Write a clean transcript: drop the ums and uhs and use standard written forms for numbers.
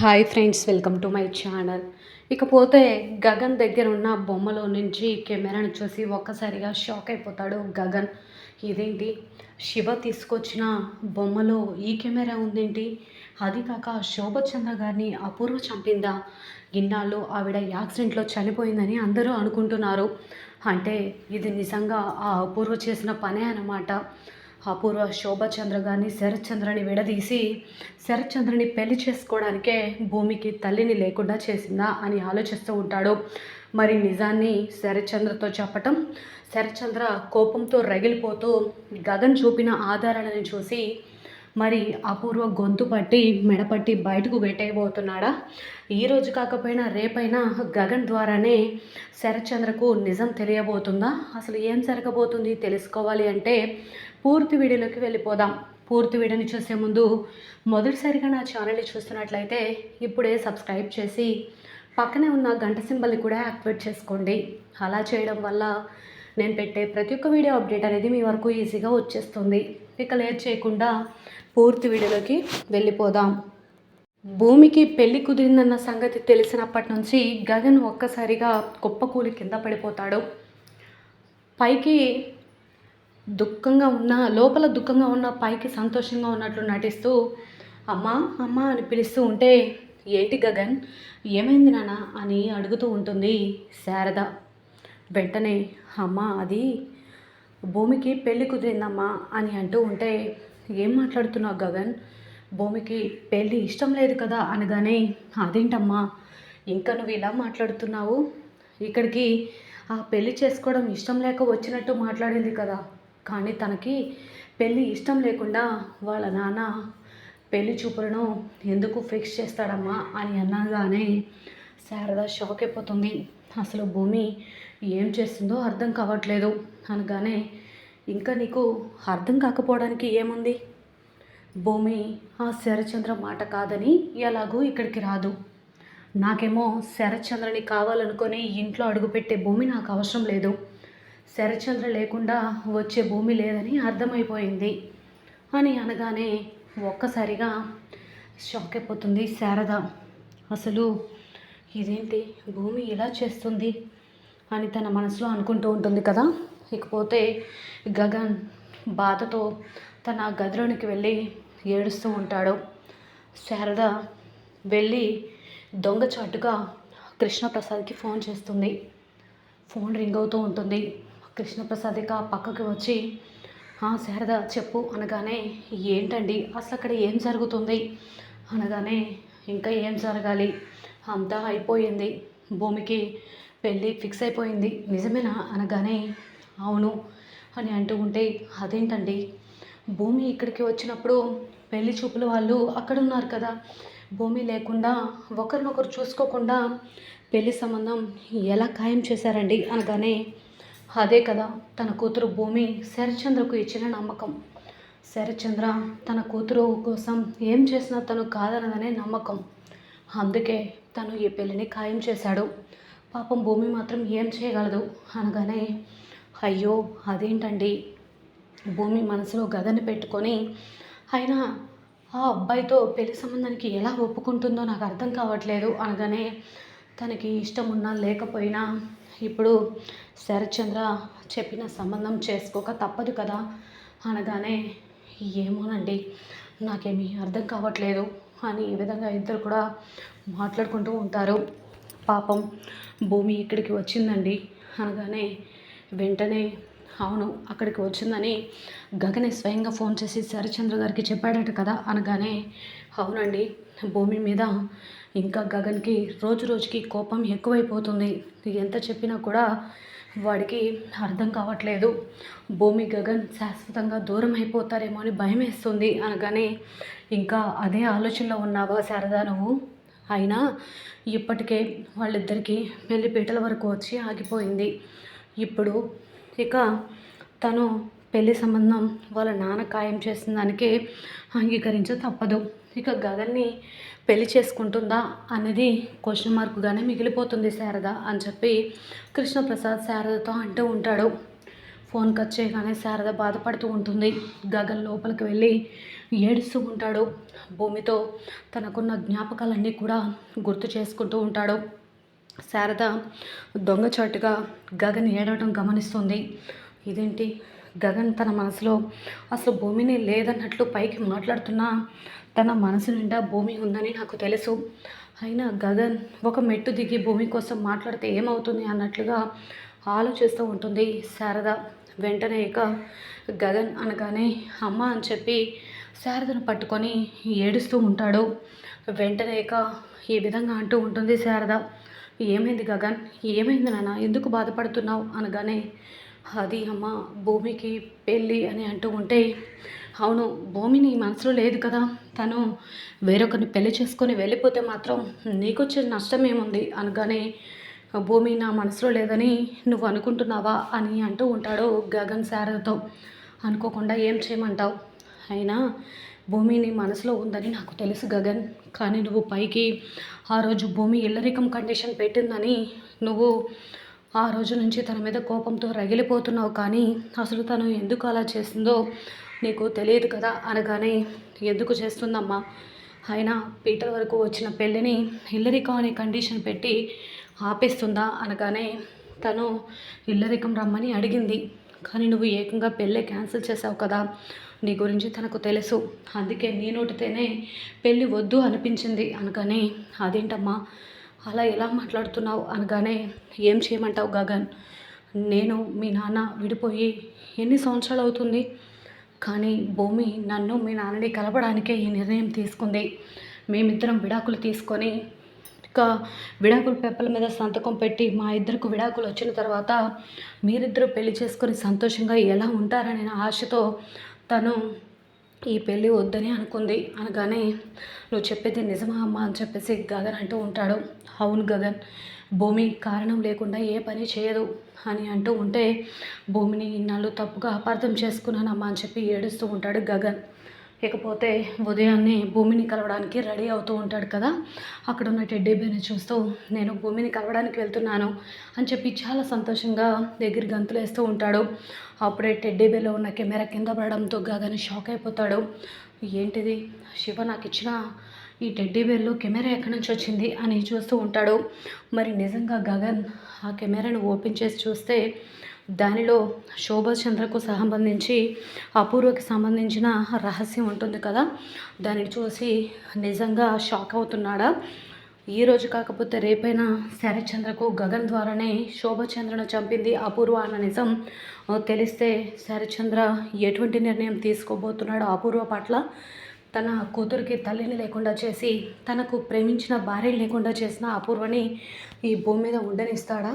Hi friends, welcome to my channel. ఇకపోతే గగన్ దగ్గర ఉన్న బొమ్మలో నుంచి కెమెరాను చూసి ఒక్కసారిగా షాక్ అయిపోతాడు గగన్. ఇదేంటి, శివ తీసుకొచ్చిన బొమ్మలో ఈ కెమెరా ఉందేంటి? అది కాక శోభచంద్ర గారిని అపూర్వ చంపిందా? ఇన్నాళ్ళు ఆవిడ యాక్సిడెంట్లో చనిపోయిందని అందరూ అనుకుంటున్నారు. అంటే ఇది నిజంగా ఆ అపూర్వ చేసిన పనే అన్నమాట. అపూర్వ శోభచంద్ర గారిని శరత్చంద్రని విడదీసి శరత్చంద్రని పెళ్లి చేసుకోవడానికే భూమికి తల్లిని లేకుండా చేసిందా అని ఆలోచిస్తూ ఉంటాడు. మరి నిజాన్ని శరత్చంద్రతో చెప్పటం, శరత్చంద్ర కోపంతో రగిలిపోతూ గగన్ చూపిన ఆధారాలను చూసి మరి అపూర్వ గొంతు పట్టి మెడపట్టి బయటకు పెట్టేయబోతున్నాడా? ఈరోజు కాకపోయినా రేపైనా గగన్ ద్వారానే శరత్చంద్రకు నిజం తెలియబోతుందా? అసలు ఏం జరగబోతుంది తెలుసుకోవాలి అంటే పూర్తి వీడియోలోకి వెళ్ళిపోదాం. పూర్తి వీడియోని చూసే ముందు మొదటిసారిగా నా ఛానల్ని చూస్తున్నట్లయితే ఇప్పుడే సబ్స్క్రైబ్ చేసి పక్కనే ఉన్న గంట సింబల్ని కూడా యాక్టివేట్ చేసుకోండి. అలా చేయడం వల్ల నేను పెట్టే ప్రతి ఒక్క వీడియో అప్డేట్ అనేది మీ వరకు ఈజీగా వచ్చేస్తుంది. ఇక లేట్ చేయకుండా పూర్తి వీడియోలోకి వెళ్ళిపోదాం. భూమికి పెళ్లి కుదిరిందన్న సంగతి తెలిసినప్పటి నుంచి గగన్ ఒక్కసారిగా కుప్పకూలి కింద పడిపోతాడు. పైకి దుఃఖంగా ఉన్న, లోపల దుఃఖంగా ఉన్న పైకి సంతోషంగా ఉన్నట్లు నటిస్తూ అమ్మా అమ్మా అని పిలుస్తూ ఉంటే, ఏంటి గగన్, ఏమైంది నాన్న అని అడుగుతూ ఉంటుంది శారద. వెంటనే అమ్మ అది భూమికి పెళ్ళి కుదిరిందమ్మా అని అంటూ ఉంటే, ఏం మాట్లాడుతున్నావు గగన్, భూమికి పెళ్ళి ఇష్టం లేదు కదా అనగానే, అదేంటమ్మా ఇంకా నువ్వు ఇలా మాట్లాడుతున్నావు, ఇక్కడికి ఆ పెళ్ళి చేసుకోవడం ఇష్టం లేక వచ్చినట్టు మాట్లాడింది కదా, కానీ తనకి పెళ్ళి ఇష్టం లేకుండా వాళ్ళ నాన్న పెళ్లి చూపులను ఎందుకు ఫిక్స్ చేస్తాడమ్మా అని అనగానే శారద షాక్ అయిపోతుంది. అసలు భూమి ఏం చేస్తుందో అర్థం కావట్లేదు అనగానే, ఇంకా నీకు అర్థం కాకపోవడానికి ఏముంది, భూమి ఆ శరత్చంద్ర మాట కాదని ఎలాగూ ఇక్కడికి రాదు. నాకేమో శరత్చంద్రని కావాలనుకొని ఇంట్లో అడుగుపెట్టే భూమి నాకు అవసరం లేదు. శరత్చంద్ర లేకుండా వచ్చే భూమి లేదని అర్థమైపోయింది అని అనగానే ఒక్కసారిగా షాక్ అయిపోతుంది శారద. అసలు ఇదేంటి, భూమి ఇలా చేస్తుంది అని తన మనసులో అనుకుంటూ ఉంటుంది కదా. ఇకపోతే గగన్ బాధతో తన గదిలోనికి వెళ్ళి ఏడుస్తూ ఉంటాడు. శారద వెళ్ళి దొంగచాటుగా కృష్ణప్రసాద్కి ఫోన్ చేస్తుంది. ఫోన్ రింగ్ అవుతూ ఉంటుంది. కృష్ణప్రసాద్ ఇక పక్కకి వచ్చి, శారద చెప్పు అనగానే, ఏంటండి అసలు అక్కడ ఏం జరుగుతుంది అనగానే, ఇంకా ఏం జరగాలి, అంతా అయిపోయింది, భూమికి పెళ్ళి ఫిక్స్ అయిపోయింది నిజమేనా అనగానే, అవును అని అంటూ ఉంటే, అదేంటండి భూమి ఇక్కడికి వచ్చినప్పుడు పెళ్లి చూపులు వాళ్ళు అక్కడ ఉన్నారు కదా, భూమి లేకుండా ఒకరినొకరు చూసుకోకుండా పెళ్లి సంబంధం ఎలా ఖాయం చేశారండి అనగానే, అదే కదా తన కూతురు భూమి శరత్చంద్రకు ఇచ్చిన నమ్మకం. శరత్చంద్ర తన కూతురు కోసం ఏం చేసినా తను కాదనదనే నమ్మకం, అందుకే తను ఈ పెళ్ళిని ఖాయం చేశాడు. పాపం భూమి మాత్రం ఏం చేయగలదు అనగానే, అయ్యో అదేంటండి, భూమి మనసులో గగన్ని పెట్టుకొని అయినా ఆ అబ్బాయితో పెళ్లి సంబంధానికి ఎలా ఒప్పుకుంటుందో నాకు అర్థం కావట్లేదు అనగానే, తనకి ఇష్టం ఉన్నా లేకపోయినా ఇప్పుడు శరత్చంద్ర చెప్పిన సంబంధం చేసుకోక తప్పదు కదా అనగానే, ఏమోనండి నాకేమీ అర్థం కావట్లేదు అని ఈ విధంగా ఇద్దరు కూడా మాట్లాడుకుంటూ ఉంటారు. పాపం భూమి ఇక్కడికి వచ్చిందండి అనగానే, వెంటనే అవును అక్కడికి వచ్చిందని గగనే స్వయంగా ఫోన్ చేసి శరత్చంద్ర గారికి చెప్పాడట కదా అనగానే, అవునండి భూమి మీద ఇంకా గగన్కి రోజు రోజుకి కోపం ఎక్కువైపోతుంది, ఎంత చెప్పినా కూడా వాడికి అర్థం కావట్లేదు, భూమి గగన్ శాశ్వతంగా దూరం అయిపోతారేమో అని భయం వేస్తుంది అనగానే, ఇంకా అదే ఆలోచనలో ఉన్నావా శారదా నువ్వు, అయినా ఇప్పటికే వాళ్ళిద్దరికీ పెళ్లి పీటల వరకు వచ్చి ఆగిపోయింది, ఇప్పుడు ఇక తను పెళ్లి సంబంధం వాళ్ళ నాన్న ఖాయం చేసిన దానికి అంగీకరించ తప్పదు, ఇక గగన్ని పెళ్లి చేసుకుంటుందా అనేది క్వశ్చన్ మార్క్గానే మిగిలిపోతుంది శారద అని చెప్పి కృష్ణప్రసాద్ శారదతో అంటూ ఉంటాడు. ఫోన్ కట్ చేయగానే శారద బాధపడుతూ ఉంటుంది. గగన్ లోపలికి వెళ్ళి ఏడుస్తూ ఉంటాడు. భూమితో తనకున్న జ్ఞాపకాలన్నీ కూడా గుర్తు చేసుకుంటూ ఉంటాడు. శారద దొంగచాటుగా గగన్ ఏడవటం గమనిస్తుంది. ఇదేంటి, గగన్ తన మనసులో అసలు భూమిని లేదన్నట్లు పైకి మాట్లాడుతున్నా తన మనసు నిండా భూమి ఉందని నాకు తెలుసు. అయినా గగన్ ఒక మెట్టు దిగి భూమి కోసం మాట్లాడితే ఏమవుతుంది అన్నట్లుగా ఆలోచిస్తూ ఉంటుంది శారద. వెంటనే ఇక గగన్ అనగానే అమ్మ అని చెప్పి శారదను పట్టుకొని ఏడుస్తూ ఉంటాడు. వెంటనే ఇక ఈ విధంగా అంటూ ఉంటుంది శారద. ఏమైంది గగన్, ఏమైంది నాన్న, ఎందుకు బాధపడుతున్నావు అనగానే అది అమ్మ భూమికి పెళ్ళి అని అంటూ ఉంటే, అవును భూమి నీ మనసులో లేదు కదా, తను వేరొకరిని పెళ్లి చేసుకొని వెళ్ళిపోతే మాత్రం నీకొచ్చే నష్టం ఏముంది అనగానే భూమి నా మనసులో లేదని నువ్వు అనుకుంటున్నావా అని అంటూ ఉంటాడు గగన్ శారదతో. అనుకోకుండా ఏం చేయమంటావు, అయినా భూమి నీ మనసులో ఉందని నాకు తెలుసు గగన్, కానీ నువ్వు పైకి ఆ రోజు భూమి ఇల్లరికం కండిషన్ పెట్టిందని నువ్వు ఆ రోజు నుంచి తన మీద కోపంతో రగిలిపోతున్నావు, కానీ అసలు తను ఎందుకు అలా చేసిందో నీకు తెలియదు కదా అనగానే ఎందుకు చేస్తుందమ్మా, అయినా పీటర్ వరకు వచ్చిన పెళ్ళిని ఇల్లరికం అనే కండిషన్ పెట్టి ఆపేస్తుందా అనగానే తను ఇల్లరికం రమ్మని అడిగింది, కానీ నువ్వు ఏకంగా పెళ్ళే క్యాన్సిల్ చేసావు కదా, నీ గురించి తనకు తెలుసు, అందుకే నీ నోటితోనే పెళ్ళి వద్దు అనిపించింది అనగానే అదేంటమ్మా అలా ఎలా మాట్లాడుతున్నావు అనగానే ఏం చేయమంటావు గగన్, నేను మీ నాన్న విడిపోయి ఎన్ని సంవత్సరాలు అవుతుంది, కానీ భూమి నన్ను మీ నాన్నని కలపడానికే ఈ నిర్ణయం తీసుకుంది. మేమిద్దరం విడాకులు తీసుకొని ఇక విడాకుల పేపర్ల మీద సంతకం పెట్టి మా ఇద్దరికి విడాకులు వచ్చిన తర్వాత మీరిద్దరూ పెళ్లి చేసుకొని సంతోషంగా ఎలా ఉంటారనే ఆశతో తను ఈ పెళ్ళి వద్దని అనుకుంది అనగానే నువ్వు చెప్పేది నిజమా అమ్మ అని చెప్పేసి గగన్ అంటూ ఉంటాడు. అవును గగన్, భూమి కారణం లేకుండా ఏ పని చేయదు అని అంటూ ఉంటే భూమిని ఇన్నాళ్ళు తప్పుగా అపార్థం చేసుకున్నానమ్మా అని చెప్పి ఏడుస్తూ ఉంటాడు గగన్. ఇకపోతే ఉదయాన్నే భూమిని కలవడానికి రెడీ అవుతూ ఉంటాడు కదా, అక్కడ ఉన్న టెడ్డీ బేర్ని చూస్తూ నేను భూమిని కలవడానికి వెళ్తున్నాను అని చెప్పి చాలా సంతోషంగా దగ్గర గంతులు వేస్తూ ఉంటాడు. అప్పుడే టెడ్డీ బేర్లో ఉన్న కెమెరా కింద పడడంతో గగన్ షాక్ అయిపోతాడు. ఏంటిది, శివ నాకు ఇచ్చిన ఈ టెడ్డీ బేర్లో కెమెరా ఎక్కడి నుంచి వచ్చింది అని చూస్తూ ఉంటాడు. మరి నిజంగా గగన్ ఆ కెమెరాను ఓపెన్ చేసి చూస్తే దానిలో శోభచంద్రకు సంబంధించి అపూర్వకి సంబంధించిన రహస్యం ఉంటుంది కదా, దానిని చూసి నిజంగా షాక్ అవుతున్నాడా. ఈరోజు కాకపోతే రేపైనా శరత్చంద్రకు గగన్ ద్వారానే శోభచంద్రను చంపింది అపూర్వ అన్న నిజం తెలిస్తే శరత్చంద్ర ఎటువంటి నిర్ణయం తీసుకోబోతున్నాడో అపూర్వ పట్ల, తన కూతురికి తల్లిని లేకుండా చేసి తనకు ప్రేమించిన భార్యని లేకుండా చేసిన అపూర్వని ఈ భూమి మీద ఉండనిస్తాడా.